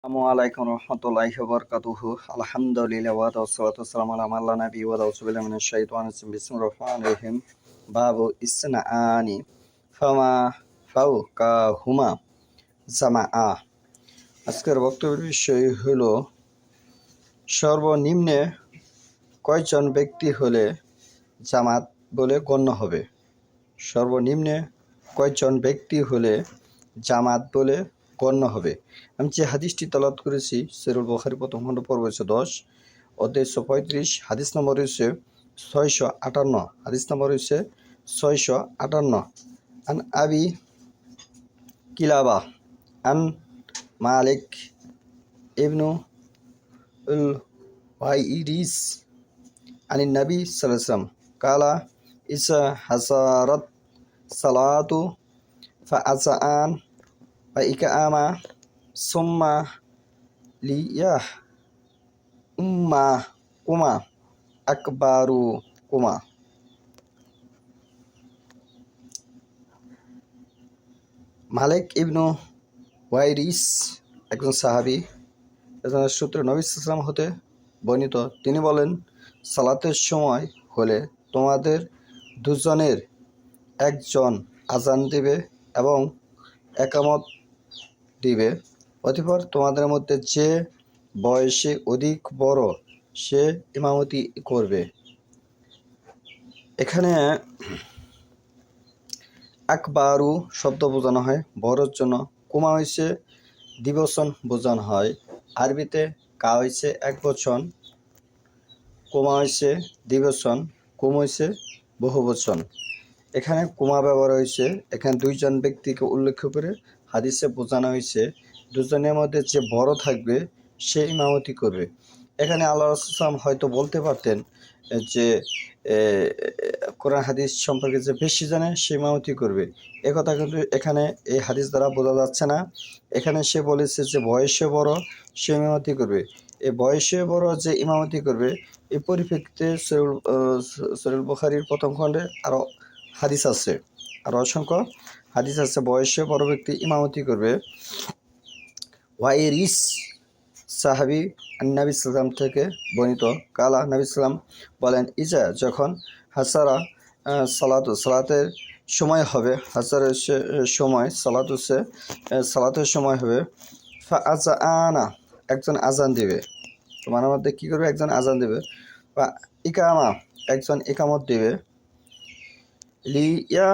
আসসালামু আলাইকুম রহমতুল্লাহি ওয়া বারাকাতুহু। আলহামদুলিল্লাহ ওয়া তাওয়াসসালাতু ওয়াসসালামু আলা মান লা নাবিয়্যা ওয়া আউযু বিল্লাহি মিনাশ শাইতানির রাজিম। বিসমিল্লাহির রহমানির রহিম। বাবু ইসনাআনি ফামা ফাওকাহুমা জামাআ। আজকের বক্তব্যের বিষয় হলো সর্বনিম্নে কয়জন ব্যক্তি হলে জামাত বলে গণ্য হবে। সর্বনিম্নে কয়জন ব্যক্তি হলে জামাত বলে গণ্য হবে। আমি যে হাদিসটি তলাওয়াত করেছি সহিহুল বুখারী প্রথম খণ্ড পর্ব 10 অধ্যায় 135 হাদিস নম্বর হচ্ছে 658, হাদিস নম্বর হচ্ছে 658। আন আবি কিলাবা আন মালিক ইবনু উল ওয়াইরিস আনিন নবী সাল্লাল্লাহু আলাইহি ওয়াসাল্লাম কালা ইসা হাসারাত সালাতু ফাআযান ফাইকামা সুম্মা লিয়াহ উম্মা কুমা আকবারু কুমা। মালিক ইবনু ওয়াইরিস একজন সাহাবী, এজনের সূত্রে নবী সাল্লাল্লাহু আলাইহি ওয়াসাল্লাম হতে বর্ণিত। তিনি বলেন, সালাতের সময় হলে তোমাদের দুজনের একজন আজান দিবে এবং একামত দিবে। অতঃপর তোমাদের মধ্যে যে বয়সে অধিক বড় সে ইমামতি করবে। এখানে আকবারু শব্দ বোঝানো হয় বড়র জন্য, কুমা হয়েছে দ্বিবচন বোঝানো হয়। আরবিতে কা হয়েছে একবচন, কুমা হয়েছে দ্বিবচন, কুম হয়েছে বহুবচন। এখানে কুমা ব্যবহার হয়েছে, এখানে দুইজন ব্যক্তিকে উল্লেখ করে হাদিসে বোঝানো হয়েছে দুজনের মধ্যে যে বড় থাকবে সে ইমামতি করবে। এখানে আল্লাহ রাসূল হয়তো বলতে পারতেন যে কোরআন হাদিস সম্পর্কে যে বেশি জানে সে ইমামতি করবে, একথা কিন্তু এখানে এই হাদিস দ্বারা বোঝা যাচ্ছে না। এখানে সে বলেছে যে বয়সে বড় সে ইমামতি করবে। এই বয়সে বড় যে ইমামতি করবে এই পরিপ্রেক্ষিতে সহিহুল বুখারীর প্রথম খণ্ডে আরও হাদিস আছে, আরও অসংখ্য হাদিস আছে বয়সে বড় ব্যক্তি ইমামতি করবে। ওয়াইরিস সাহাবী নবী সাল্লাম থেকে বর্ণিত, কালা নবী সাল্লাম বলেন, ইজা যখন হাসারা সালাতের সময় হবে, হাসারের সময় সালাতের সময় হবে, ফা আযানা একজন আজান দিবে। তোমার মধ্যে কী করবে? একজন আজান দিবে। বা ইকামা একজন ইকামত দিবে। লিয়া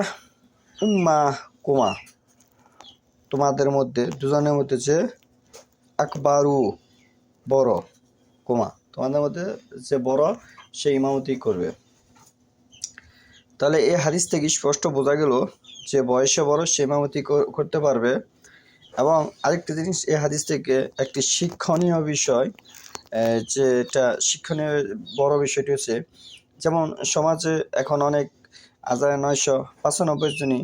উম্মা কুমা তোমাদের মধ্যে দুজনের মধ্যে যে আকবারু বড়, কুমা তোমাদের মধ্যে যে বড় সে ইমামতি করবে। তাহলে এই হাদিস থেকে স্পষ্ট বোঝা গেল যে বয়সে বড় সে ইমামতি করতে পারবে। এবং আরেকটি জিনিস এই হাদিস থেকে একটি শিক্ষণীয় বিষয়, যেটা শিক্ষণীয় বড় বিষয়টি হচ্ছে, যেমন সমাজে এখন অনেক 1995 জনই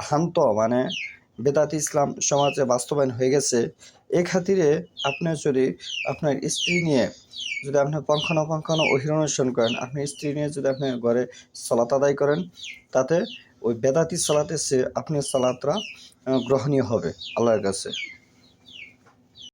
ভ্রান্ত মানে বেদাত ইসলাম সমাজে বাস্তবায়ন হয়ে গেছে। এই খাতিরে আপনি যদি আপনার স্ত্রী নিয়ে যদি আপনি পঙ্খানুপুঙ্খানু অনুসরণ করেন, আপনার স্ত্রী নিয়ে যদি আপনি ঘরে সালাত আদায় করেন, তাতে ওই বেদাতি সালাতের চেয়ে আপনার সালাতটা গ্রহণীয় হবে আল্লাহর কাছে।